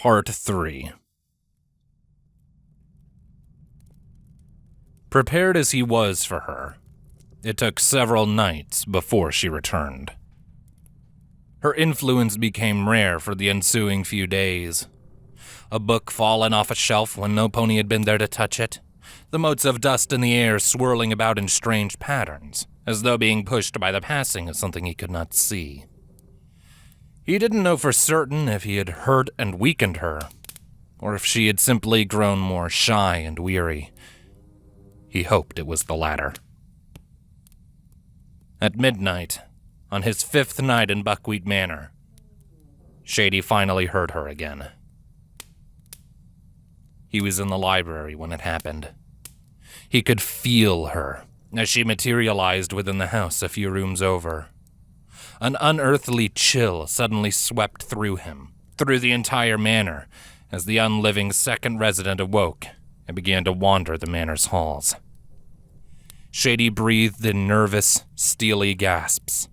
Part 3. Prepared as he was for her, it took several nights before she returned. Her influence became rare for the ensuing few days. A book fallen off a shelf when no pony had been there to touch it, the motes of dust in the air swirling about in strange patterns, as though being pushed by the passing of something he could not see. He didn't know for certain if he had hurt and weakened her, or if she had simply grown more shy and weary. He hoped it was the latter. At midnight, on his 5th night in Buckwheat Manor, Shady finally heard her again. He was in the library when it happened. He could feel her as she materialized within the house a few rooms over. An unearthly chill suddenly swept through him, through the entire manor, as the unliving second resident awoke and began to wander the manor's halls. Shady breathed in nervous, steely gasps.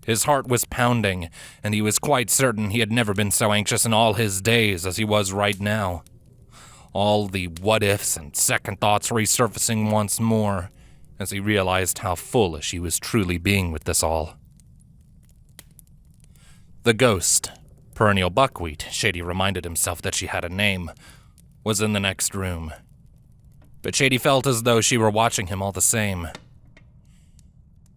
His heart was pounding, and he was quite certain he had never been so anxious in all his days as he was right now. All the what-ifs and second thoughts resurfacing once more as he realized how foolish he was truly being with this all. The ghost, Perennial Buckwheat, Shady reminded himself that she had a name, was in the next room. But Shady felt as though she were watching him all the same.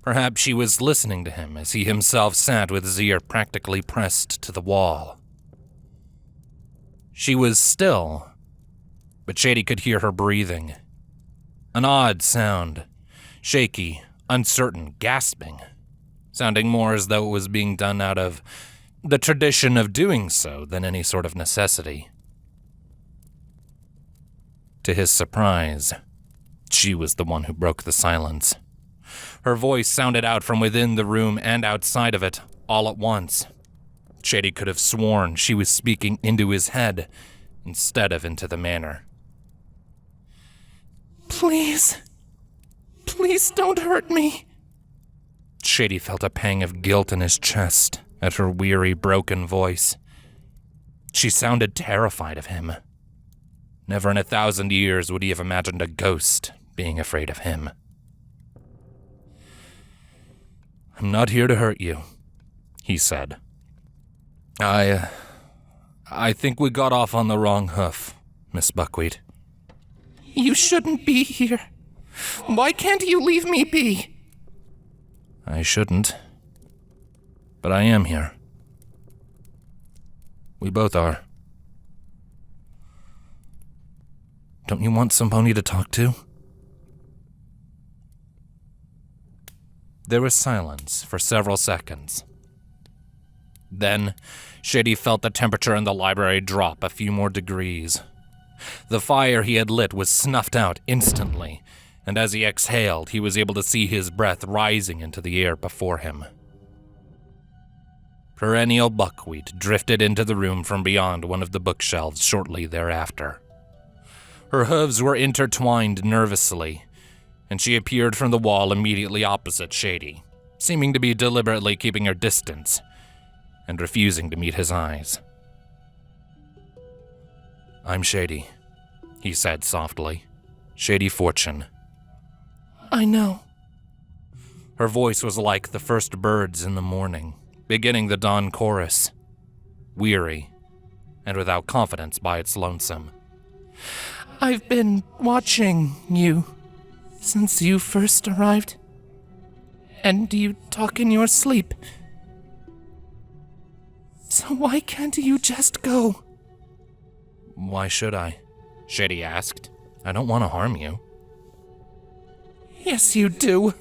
Perhaps she was listening to him as he himself sat with his ear practically pressed to the wall. She was still, but Shady could hear her breathing. An odd sound, shaky, uncertain, gasping, sounding more as though it was being done out of the tradition of doing so than any sort of necessity. To his surprise, she was the one who broke the silence. Her voice sounded out from within the room and outside of it, all at once. Shady could have sworn she was speaking into his head instead of into the manor. Please don't hurt me. Shady felt a pang of guilt in his chest at her weary, broken voice. She sounded terrified of him. Never in 1,000 years would he have imagined a ghost being afraid of him. "I'm not here to hurt you," he said. I think we got off on the wrong hoof, Miss Buckwheat. You shouldn't be here. Why can't you leave me be? I shouldn't. But I am here. We both are. Don't you want some pony to talk to? There was silence for several seconds. Then, Shady felt the temperature in the library drop a few more degrees. The fire he had lit was snuffed out instantly, and as he exhaled, he was able to see his breath rising into the air before him. Perennial Buckwheat drifted into the room from beyond one of the bookshelves shortly thereafter. Her hooves were intertwined nervously, and she appeared from the wall immediately opposite Shady, seeming to be deliberately keeping her distance and refusing to meet his eyes. "I'm Shady," he said softly. "Shady Fortune." I know. Her voice was like the first birds in the morning, beginning the dawn chorus, weary and without confidence by its lonesome. I've been watching you since you first arrived. And you talk in your sleep. So why can't you just go? Why should I? Shady asked. I don't want to harm you. Yes, you do.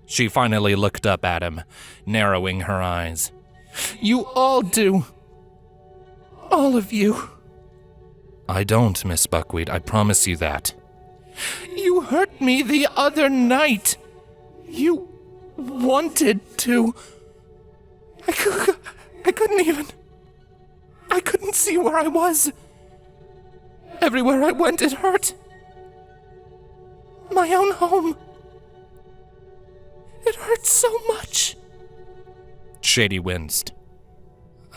She finally looked up at him, narrowing her eyes. You all do. All of you. I don't, Miss Buckwheat. I promise you that. You hurt me the other night. You wanted to. I couldn't even. I couldn't see where I was. Everywhere I went, it hurt. My own home. It hurts so much. Shady winced.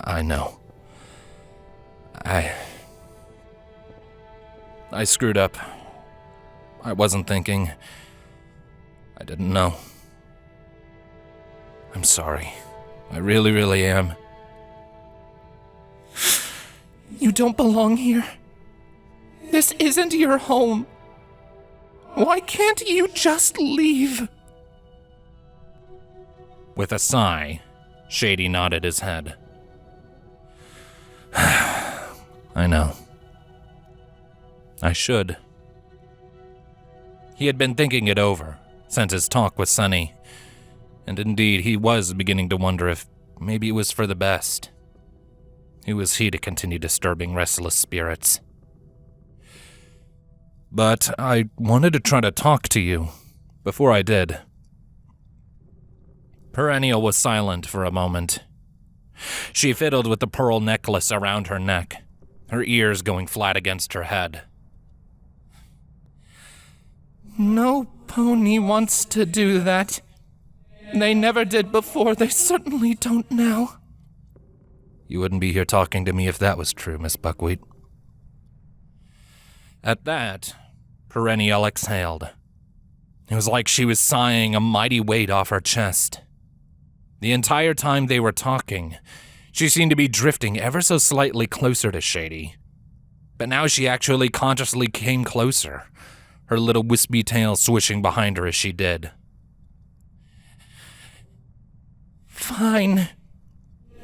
I know. I screwed up. I wasn't thinking. I didn't know. I'm sorry. I really, really am. You don't belong here. This isn't your home. Why can't you just leave? With a sigh, Shady nodded his head. I know. I should. He had been thinking it over since his talk with Sunny, and indeed he was beginning to wonder if maybe it was for the best. Who was he to continue disturbing restless spirits? But I wanted to try to talk to you before I did. Perennial was silent for a moment. She fiddled with the pearl necklace around her neck, her ears going flat against her head. No pony wants to do that. They never did before, they certainly don't now. You wouldn't be here talking to me if that was true, Miss Buckwheat. At that, Perennial exhaled. It was like she was sighing a mighty weight off her chest. The entire time they were talking, she seemed to be drifting ever so slightly closer to Shady. But now she actually consciously came closer, her little wispy tail swishing behind her as she did. Fine.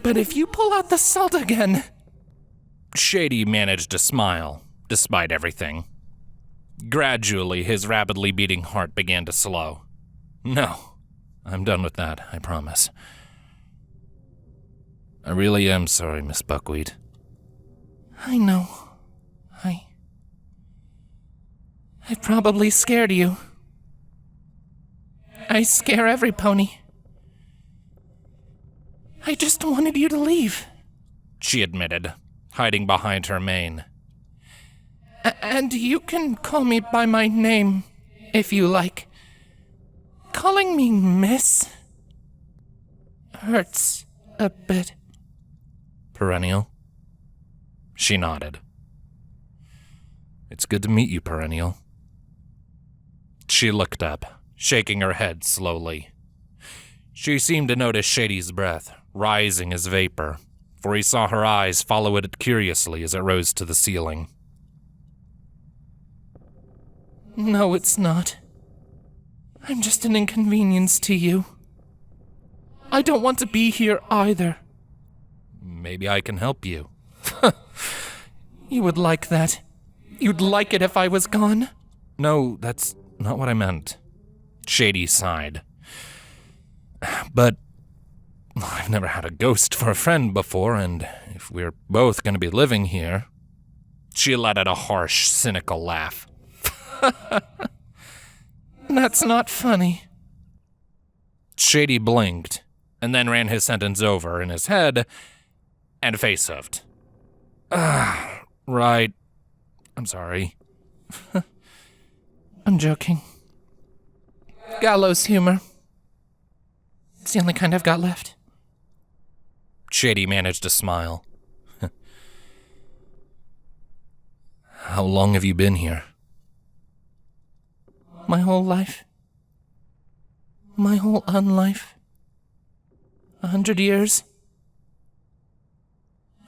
But if you pull out the salt again... Shady managed to smile, despite everything. Gradually, his rapidly beating heart began to slow. No, I'm done with that, I promise. I really am sorry, Miss Buckwheat. I know. I probably scared you. I scare every pony. I just wanted you to leave, she admitted, hiding behind her mane. And you can call me by my name, if you like. Calling me Miss hurts a bit. Perennial? She nodded. It's good to meet you, Perennial. She looked up, shaking her head slowly. She seemed to notice Shady's breath, rising as vapor, for he saw her eyes follow it curiously as it rose to the ceiling. No, it's not. I'm just an inconvenience to you. I don't want to be here either. Maybe I can help you. You would like that. You'd like it if I was gone. No, that's not what I meant. Shady sighed. But I've never had a ghost for a friend before, and if we're both going to be living here... She let out a harsh, cynical laugh. That's not funny. Shady blinked, and then ran his sentence over in his head, and face-huffed. Right. I'm sorry. I'm joking. Gallows humor. It's the only kind I've got left. Shady managed to smile. How long have you been here? My whole life. My whole unlife. 100 years.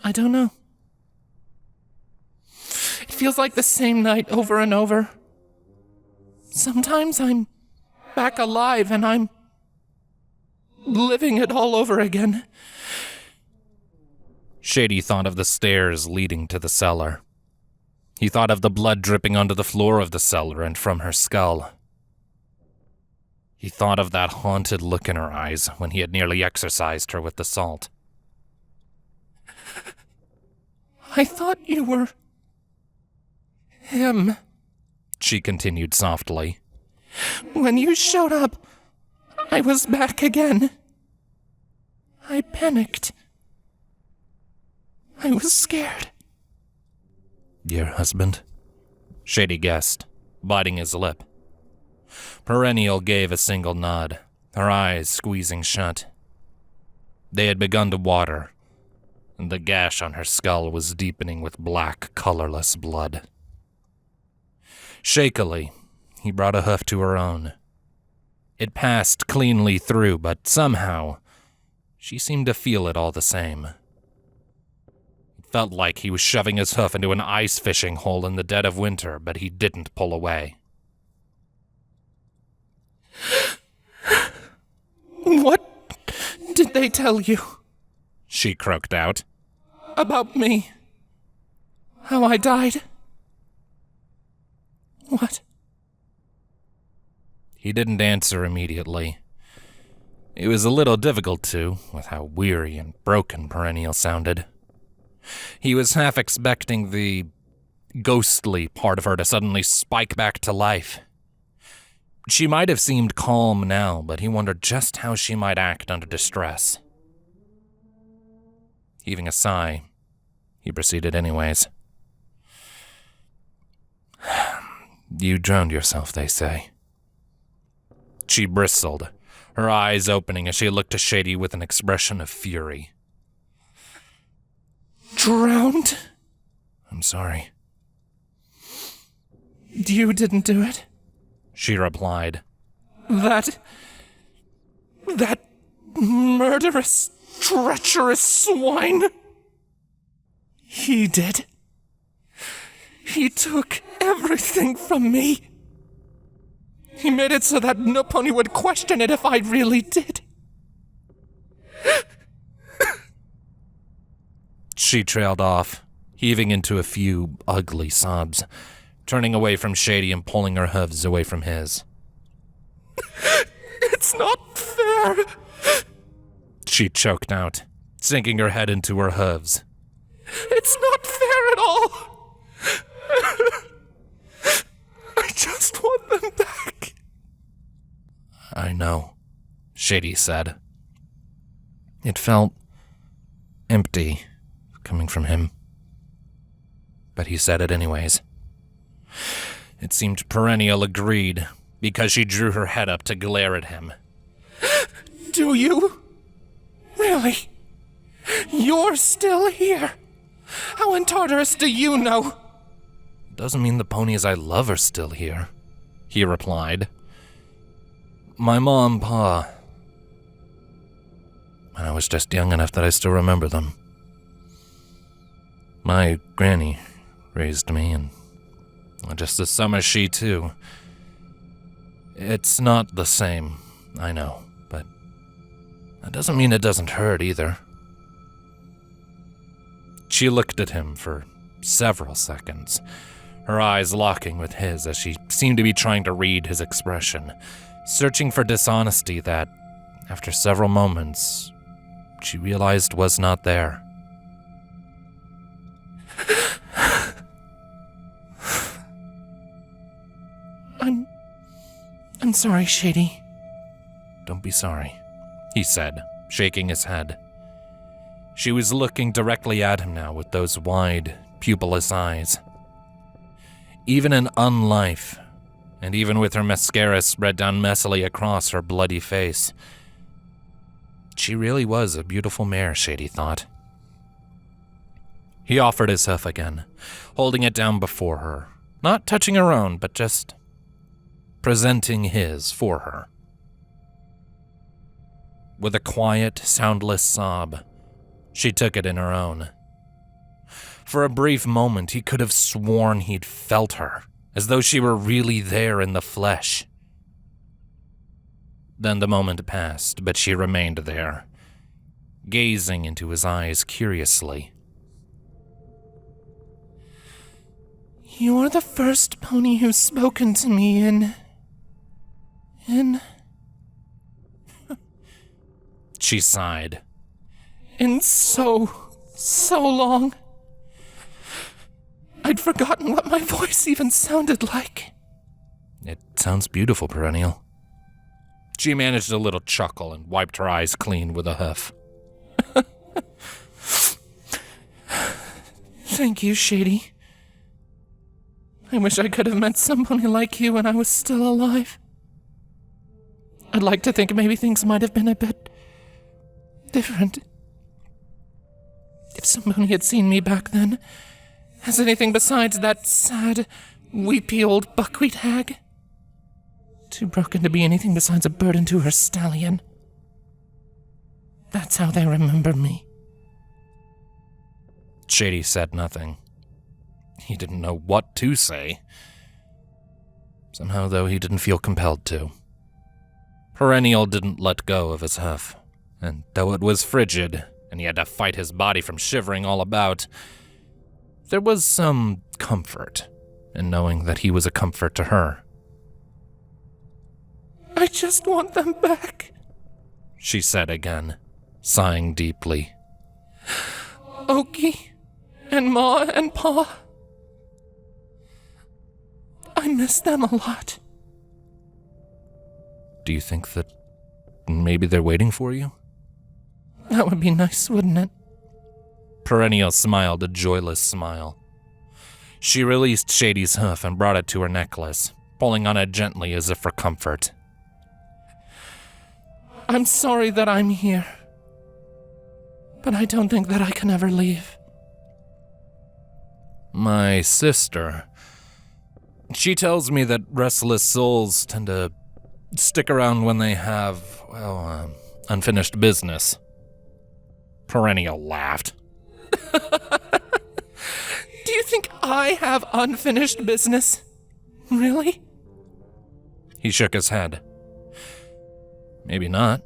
I don't know. It feels like the same night over and over. Sometimes I'm back alive and I'm living it all over again. Shady thought of the stairs leading to the cellar. He thought of the blood dripping onto the floor of the cellar and from her skull. He thought of that haunted look in her eyes when he had nearly exorcised her with the salt. I thought you were... him, she continued softly. When you showed up, I was back again. I panicked. I was scared. Your husband? Shady guessed, biting his lip. Perennial gave a single nod, her eyes squeezing shut. They had begun to water, and the gash on her skull was deepening with black, colorless blood. Shakily, he brought a hoof to her own. It passed cleanly through, but somehow, she seemed to feel it all the same. It felt like he was shoving his hoof into an ice fishing hole in the dead of winter, but he didn't pull away. What did they tell you? She croaked out. About me? How I died? What? He didn't answer immediately. It was a little difficult to, with how weary and broken Perennial sounded. He was half expecting the ghostly part of her to suddenly spike back to life. She might have seemed calm now, but he wondered just how she might act under distress. Heaving a sigh, he proceeded anyways. You drowned yourself, they say. She bristled, her eyes opening as she looked to Shady with an expression of fury. Drowned? I'm sorry. You didn't do it? She replied. That murderous, treacherous swine? He did. He took everything from me. He made it so that no pony would question it if I really did. She trailed off, heaving into a few ugly sobs, turning away from Shady and pulling her hooves away from his. It's not fair. She choked out, sinking her head into her hooves. It's not fair at all. I just want them back. I know, Shady said. It felt empty coming from him. But he said it anyways. It seemed Perennial agreed, because she drew her head up to glare at him. Do you? Really? You're still here? How in Tartarus do you know? Doesn't mean the ponies I love are still here, he replied. My mom, Pa. When I was just young enough that I still remember them. My granny raised me, and just this summer she too. It's not the same, I know, but that doesn't mean it doesn't hurt either. She looked at him for several seconds, her eyes locking with his as she seemed to be trying to read his expression, searching for dishonesty that, after several moments, she realized was not there. I'm sorry, Shady. Don't be sorry, he said, shaking his head. She was looking directly at him now with those wide, pupilless eyes. Even in unlife, and even with her mascara spread down messily across her bloody face, she really was a beautiful mare, Shady thought. He offered his hoof again, holding it down before her, not touching her own, but just presenting his for her. With a quiet, soundless sob, she took it in her own. For a brief moment, he could have sworn he'd felt her, as though she were really there in the flesh. Then the moment passed, but she remained there, gazing into his eyes curiously. You're the first pony who's spoken to me in... She sighed. In so long. I'd forgotten what my voice even sounded like. It sounds beautiful, Perennial. She managed a little chuckle and wiped her eyes clean with a hoof. Thank you, Shady. I wish I could have met somebody like you when I was still alive. I'd like to think maybe things might have been a bit different. If somebody had seen me back then as anything besides that sad, weepy old buckwheat hag. Too broken to be anything besides a burden to her stallion. That's how they remember me. Shady said nothing. He didn't know what to say. Somehow, though, he didn't feel compelled to. Perennial didn't let go of his hoof, and though it was frigid, and he had to fight his body from shivering all about, there was some comfort in knowing that he was a comfort to her. I just want them back, she said again, sighing deeply. Okie, and Ma and Pa. I miss them a lot. Do you think that maybe they're waiting for you? That would be nice, wouldn't it? Perennial smiled a joyless smile. She released Shady's hoof and brought it to her necklace, pulling on it gently as if for comfort. I'm sorry that I'm here, but I don't think that I can ever leave. My sister, she tells me that restless souls tend to stick around when they have, unfinished business. Perennial laughed. Do you think I have unfinished business? Really? He shook his head. Maybe not.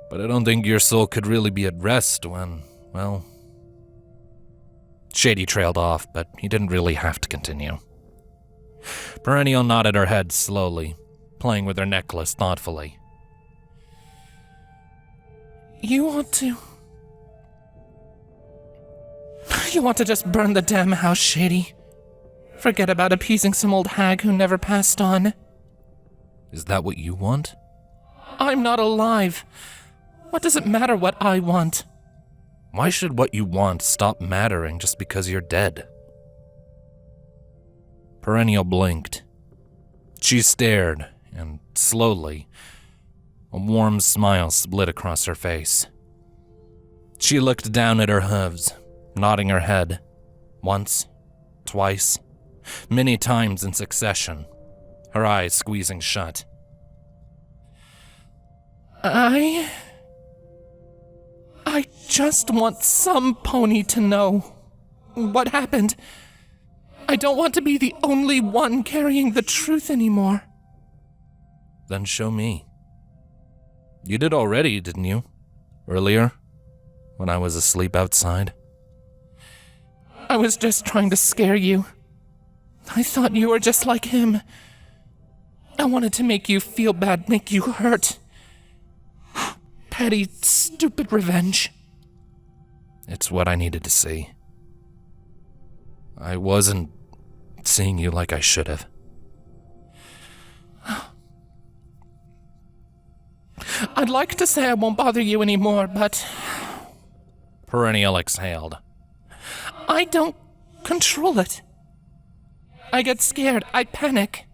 But I don't think your soul could really be at rest when, well... Shady trailed off, but he didn't really have to continue. Perennial nodded her head slowly, playing with her necklace thoughtfully. You want to just burn the damn house, Shady. Forget about appeasing some old hag who never passed on. Is that what you want? I'm not alive. What does it matter what I want? Why should what you want stop mattering just because you're dead? Perennial blinked. She stared, and slowly, a warm smile split across her face. She looked down at her hooves, nodding her head, once, twice, many times in succession, her eyes squeezing shut. I just want some pony to know what happened. I don't want to be the only one carrying the truth anymore. Then show me. You did already, didn't you? Earlier, when I was asleep outside. I was just trying to scare you. I thought you were just like him. I wanted to make you feel bad, make you hurt. Petty, stupid revenge. It's what I needed to see. I wasn't seeing you like I should have. I'd like to say I won't bother you anymore, but... Perennial exhaled. I don't control it. I get scared. I panic.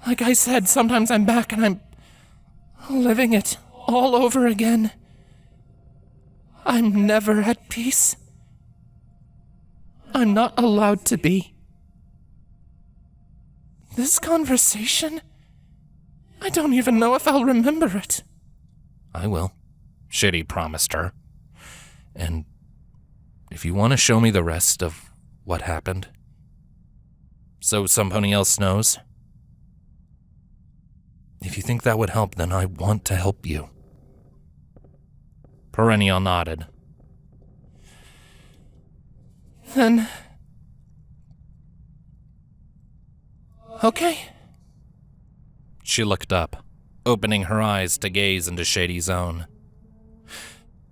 Like I said, sometimes I'm back and I'm living it all over again. I'm never at peace. I'm not allowed to be. This conversation, I don't even know if I'll remember it. I will, Shady promised her. And if you want to show me the rest of what happened, so somebody else knows, if you think that would help, then I want to help you. Perennial nodded. Then... okay. She looked up, opening her eyes to gaze into Shady's own.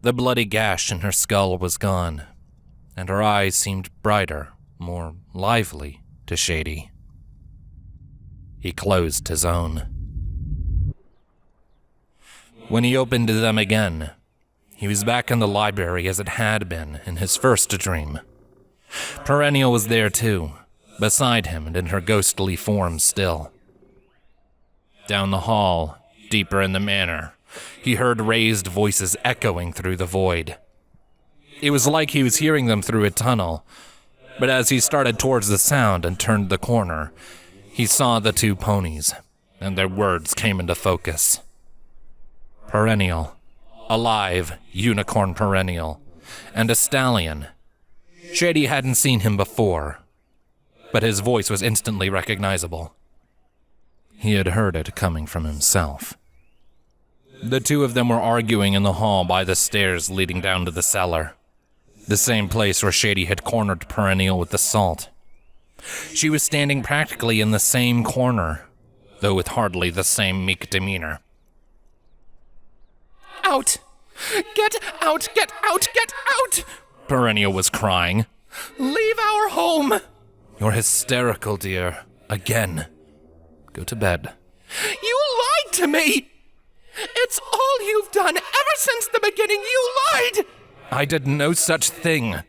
The bloody gash in her skull was gone, and her eyes seemed brighter, more lively to Shady. He closed his own. When he opened them again, he was back in the library as it had been in his first dream. Perennial was there too, beside him and in her ghostly form still. Down the hall, deeper in the manor, he heard raised voices echoing through the void. It was like he was hearing them through a tunnel, But as he started towards the sound and turned the corner, he saw the two ponies, and their words came into focus. Perennial, alive, unicorn perennial, and a stallion. Shady hadn't seen him before, but his voice was instantly recognizable. He had heard it coming from himself. The two of them were arguing in the hall by the stairs leading down to the cellar, the same place where Shady had cornered Perennial with the salt. She was standing practically in the same corner, though with hardly the same meek demeanor. Out! Get out! Get out! Get out! Perennial was crying. Leave our home! You're hysterical, dear. Again. Go to bed. You lied to me! It's all you've done ever since the beginning. You lied! I did no such thing.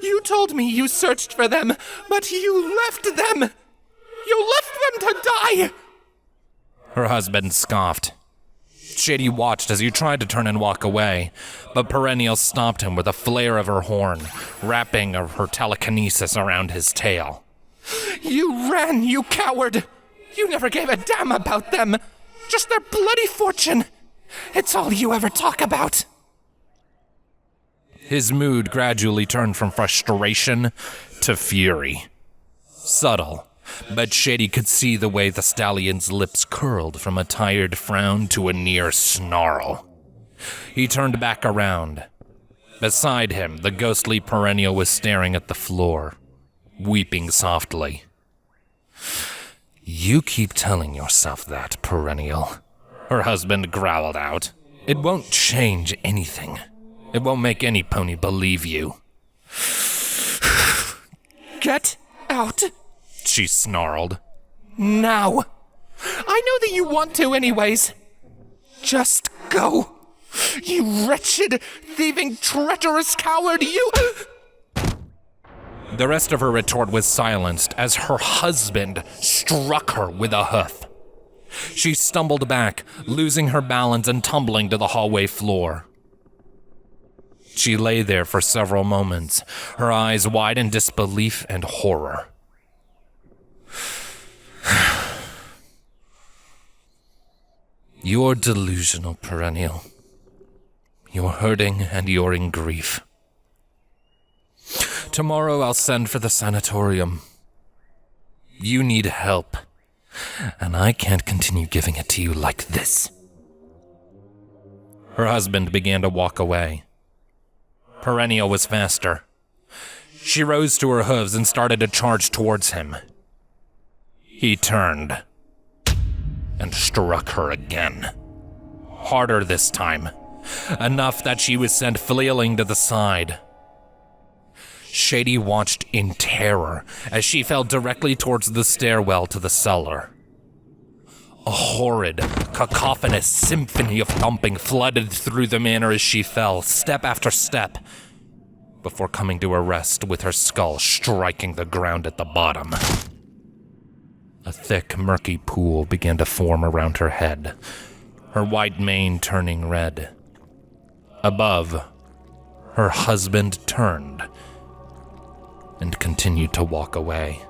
You told me you searched for them, but you left them. You left them to die! Her husband scoffed. Shady watched as he tried to turn and walk away, but Perennial stopped him with a flare of her horn, wrapping of her telekinesis around his tail. You ran, you coward! You never gave a damn about them! Just their bloody fortune! It's all you ever talk about! His mood gradually turned from frustration to fury. Subtle, but Shady could see the way the stallion's lips curled from a tired frown to a near snarl. He turned back around. Beside him, the ghostly Perennial was staring at the floor, weeping softly. You keep telling yourself that, Perennial, her husband growled out. It won't change anything. It won't make any pony believe you. Get out! She snarled. Now! I know that you want to anyways. Just go. You wretched, thieving, treacherous coward, you... The rest of her retort was silenced as her husband struck her with a hoof. She stumbled back, losing her balance and tumbling to the hallway floor. She lay there for several moments, her eyes wide in disbelief and horror. You're delusional, Perennial. You're hurting and you're in grief. Tomorrow I'll send for the sanatorium. You need help, and I can't continue giving it to you like this. Her husband began to walk away. Perennial was faster. She rose to her hooves and started to charge towards him. He turned and struck her again. Harder this time, enough that she was sent flailing to the side. Shady watched in terror as she fell directly towards the stairwell to the cellar. A horrid, cacophonous symphony of thumping flooded through the manor as she fell, step after step, before coming to a rest with her skull striking the ground at the bottom. A thick, murky pool began to form around her head, her white mane turning red. Above, her husband turned and continued to walk away.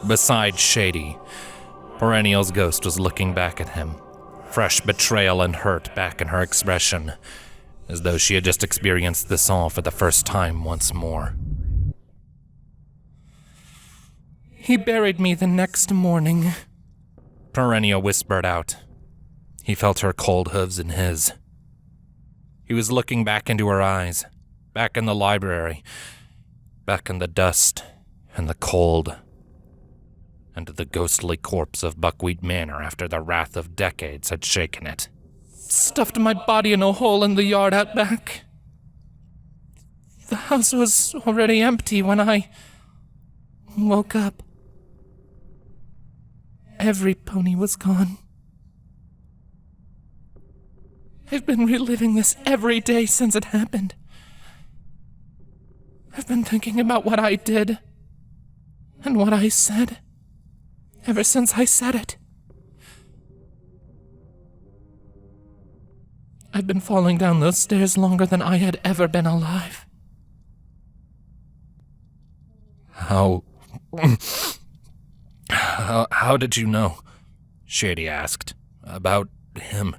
Beside Shady, Perennial's ghost was looking back at him, fresh betrayal and hurt back in her expression, as though she had just experienced this all for the first time once more. He buried me the next morning, Perennial whispered out. He felt her cold hooves in his. He was looking back into her eyes, back in the library, back in the dust and the cold, and the ghostly corpse of Buckwheat Manor after the wrath of decades had shaken it. Stuffed my body in a hole in the yard out back. The house was already empty when I woke up. Every pony was gone. I've been reliving this every day since it happened. I've been thinking about what I did and what I said ever since I said it. I've been falling down those stairs longer than I had ever been alive. How... how did you know? Shady asked. About him.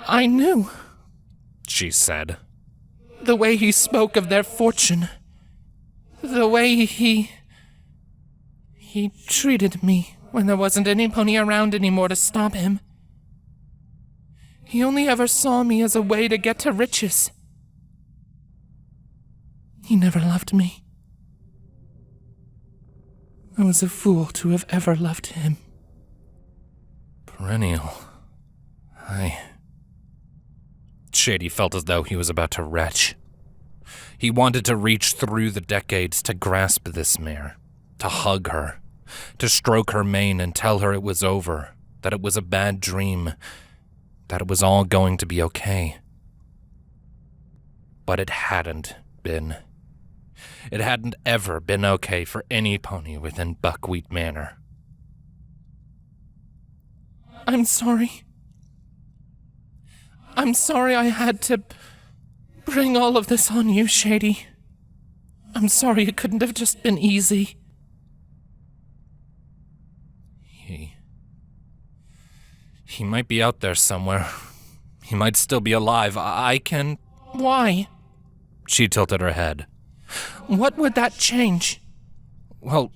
I knew, she said. the way he spoke of their fortune. The way he treated me when there wasn't any pony around anymore to stop him. He only ever saw me as a way to get to riches. He never loved me. I was a fool to have ever loved him. Perennial. Shady felt as though he was about to retch. He wanted to reach through the decades to grasp this mare, to hug her, to stroke her mane and tell her it was over, that it was a bad dream, that it was all going to be okay. But it hadn't been. It hadn't ever been okay for any pony within Buckwheat Manor. I'm sorry. I'm sorry I had to bring all of this on you, Shady. I'm sorry it couldn't have just been easy. He might be out there somewhere. He might still be alive. I can... Why? She tilted her head. What would that change? Well,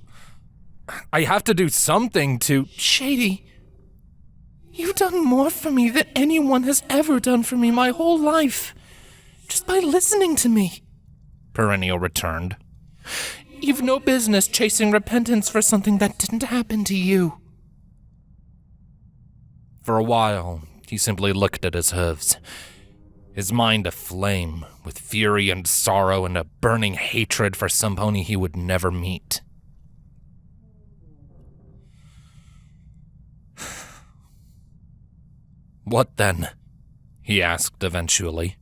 I have to do something to... Shady, you've done more for me than anyone has ever done for me my whole life. Just by listening to me. Perennial returned. You've no business chasing repentance for something that didn't happen to you. For a while, he simply looked at his hooves, his mind aflame with fury and sorrow and a burning hatred for some pony he would never meet. What then? He asked eventually.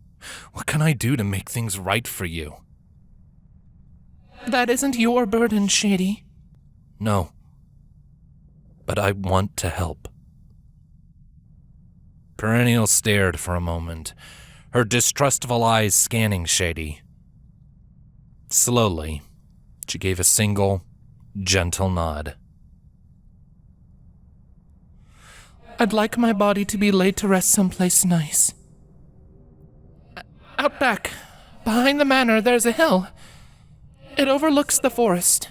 What can I do to make things right for you? That isn't your burden, Shady. No. But I want to help. Perennial stared for a moment, her distrustful eyes scanning Shady. Slowly, she gave a single, gentle nod. I'd like my body to be laid to rest someplace nice. Out back, behind the manor, there's a hill. It overlooks the forest.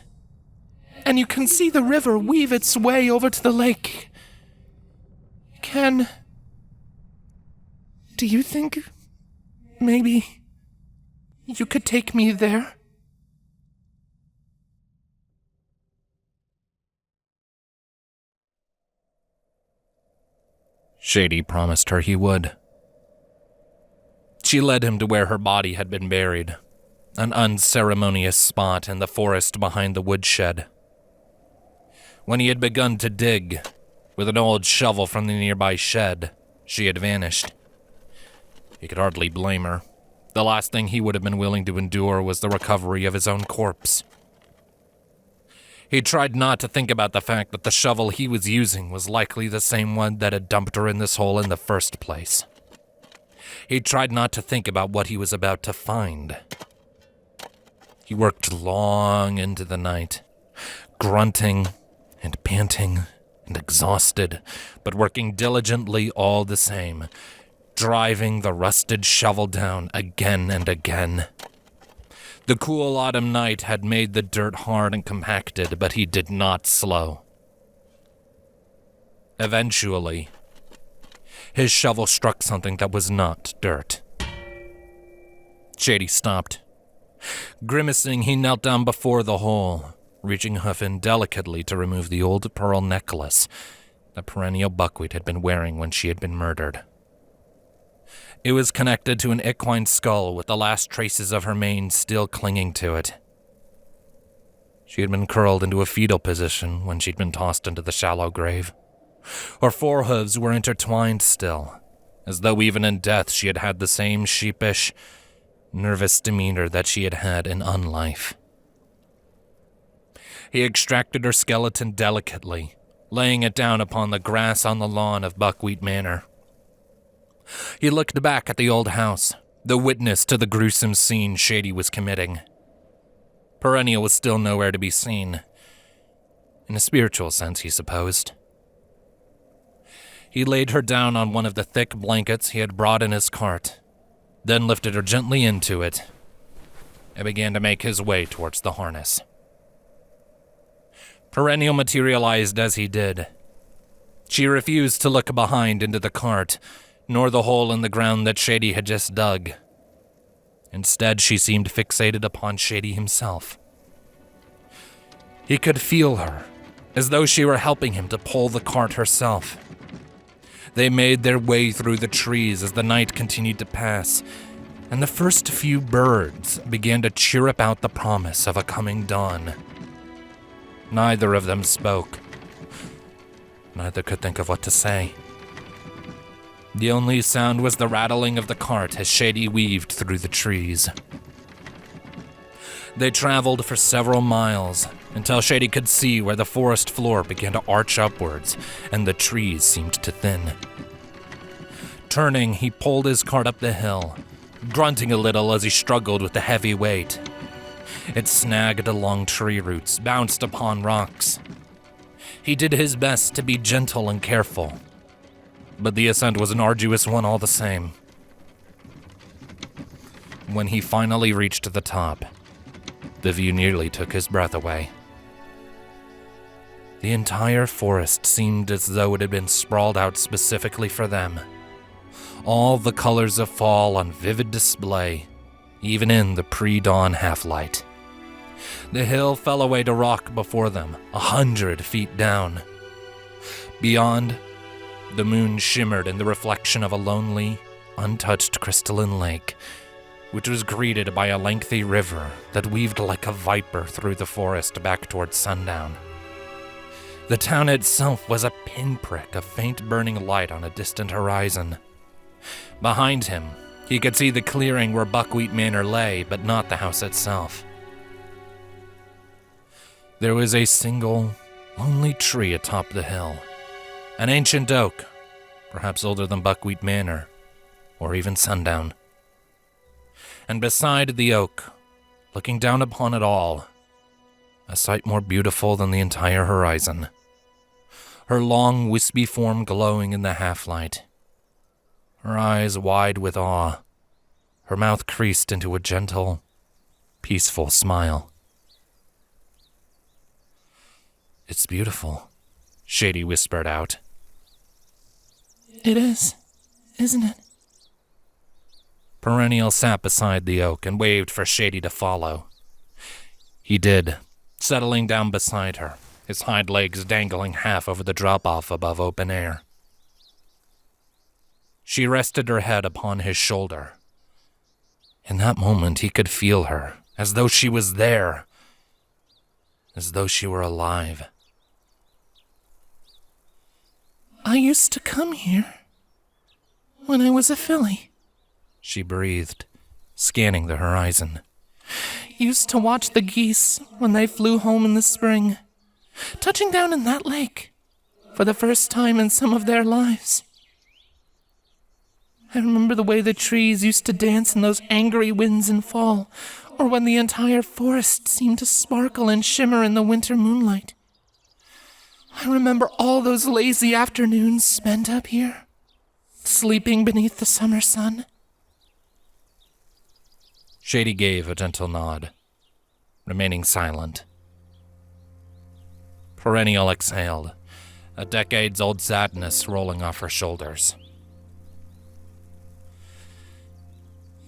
And you can see the river weave its way over to the lake. Do you think maybe you could take me there? Shady promised her he would. She led him to where her body had been buried, an unceremonious spot in the forest behind the woodshed. When he had begun to dig, with an old shovel from the nearby shed, she had vanished. He could hardly blame her. The last thing he would have been willing to endure was the recovery of his own corpse. He tried not to think about the fact that the shovel he was using was likely the same one that had dumped her in this hole in the first place. He tried not to think about what he was about to find. He worked long into the night, grunting and panting and exhausted, but working diligently all the same, driving the rusted shovel down again and again. The cool autumn night had made the dirt hard and compacted, but he did not slow. Eventually, his shovel struck something that was not dirt. Shady stopped. Grimacing, he knelt down before the hole, reaching hoof in delicately to remove the old pearl necklace that Perennial Buckwheat had been wearing when she had been murdered. It was connected to an equine skull with the last traces of her mane still clinging to it. She had been curled into a fetal position when she'd been tossed into the shallow grave. Her forehooves were intertwined still, as though even in death she had had the same sheepish, nervous demeanor that she had had in unlife. He extracted her skeleton delicately, laying it down upon the grass on the lawn of Buckwheat Manor. He looked back at the old house, the witness to the gruesome scene Shady was committing. Perennial was still nowhere to be seen. In a spiritual sense, he supposed. He laid her down on one of the thick blankets he had brought in his cart, then lifted her gently into it, and began to make his way towards the harness. Perennial materialized as he did. She refused to look behind into the cart, nor the hole in the ground that Shady had just dug. Instead, she seemed fixated upon Shady himself. He could feel her, as though she were helping him to pull the cart herself. They made their way through the trees as the night continued to pass, and the first few birds began to chirrup out the promise of a coming dawn. Neither of them spoke. Neither could think of what to say. The only sound was the rattling of the cart as Shady weaved through the trees. They traveled for several miles until Shady could see where the forest floor began to arch upwards and the trees seemed to thin. Turning, he pulled his cart up the hill, grunting a little as he struggled with the heavy weight. It snagged along tree roots, bounced upon rocks. He did his best to be gentle and careful, but the ascent was an arduous one all the same. When he finally reached the top, the view nearly took his breath away. The entire forest seemed as though it had been sprawled out specifically for them. All the colors of fall on vivid display, even in the pre-dawn half-light. The hill fell away to rock before them, 100 feet down. Beyond, the moon shimmered in the reflection of a lonely, untouched crystalline lake, which was greeted by a lengthy river that weaved like a viper through the forest back towards sundown. The town itself was a pinprick of faint burning light on a distant horizon. Behind him, he could see the clearing where Buckwheat Manor lay, but not the house itself. There was a single, lonely tree atop the hill. An ancient oak, perhaps older than Buckwheat Manor, or even Sundown. And beside the oak, looking down upon it all, a sight more beautiful than the entire horizon. Her long, wispy form glowing in the half-light. Her eyes wide with awe, her mouth creased into a gentle, peaceful smile. "It's beautiful," Shady whispered out. "It is, isn't it?" Perennial sat beside the oak and waved for Shady to follow. He did, settling down beside her, his hind legs dangling half over the drop-off above open air. She rested her head upon his shoulder. In that moment, he could feel her, as though she was there, as though she were alive. "I used to come here when I was a filly," she breathed, scanning the horizon. "Used to watch the geese when they flew home in the spring, touching down in that lake for the first time in some of their lives. I remember the way the trees used to dance in those angry winds in fall, or when the entire forest seemed to sparkle and shimmer in the winter moonlight. I remember all those lazy afternoons spent up here, sleeping beneath the summer sun." Shady gave a gentle nod, remaining silent. Perennial exhaled, a decades-old sadness rolling off her shoulders.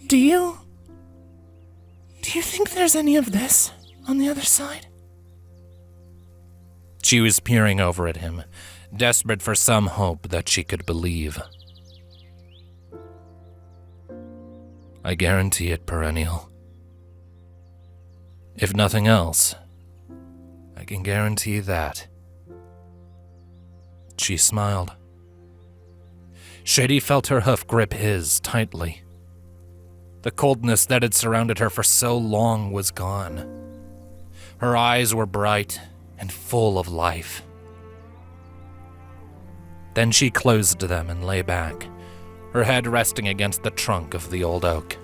Do you think there's any of this on the other side?" She was peering over at him, desperate for some hope that she could believe. "I guarantee it, Perennial. If nothing else, I can guarantee that." She smiled. Shady felt her hoof grip his tightly. The coldness that had surrounded her for so long was gone. Her eyes were bright and full of life. Then she closed them and lay back, her head resting against the trunk of the old oak.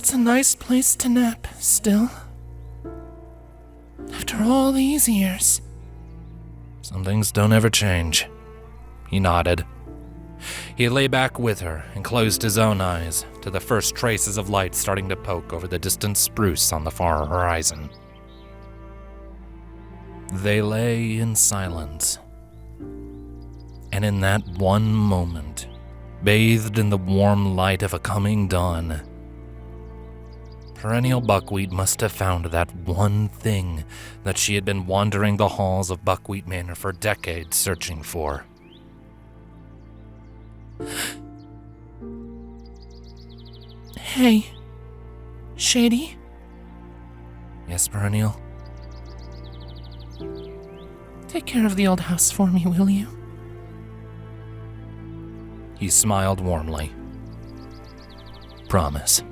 It's a nice place to nap, still. After all these years. Some things don't ever change. He nodded. He lay back with her and closed his own eyes to the first traces of light starting to poke over the distant spruce on the far horizon. They lay in silence. And in that one moment, bathed in the warm light of a coming dawn, Perennial Buckwheat must have found that one thing that she had been wandering the halls of Buckwheat Manor for decades searching for. Hey, Shady? Yes, Perennial? Take care of the old house for me, will you? He smiled warmly. Promise.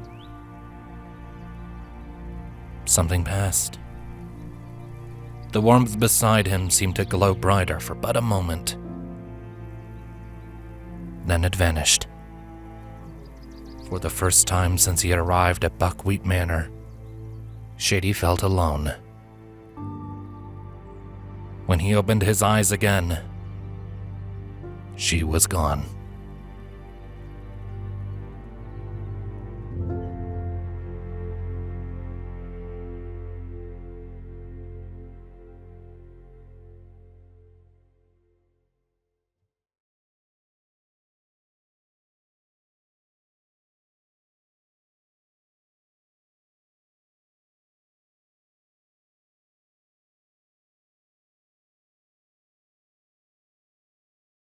Something passed. The warmth beside him seemed to glow brighter for but a moment. Then it vanished. For the first time since he had arrived at Buckwheat Manor, Shady felt alone. When he opened his eyes again, she was gone.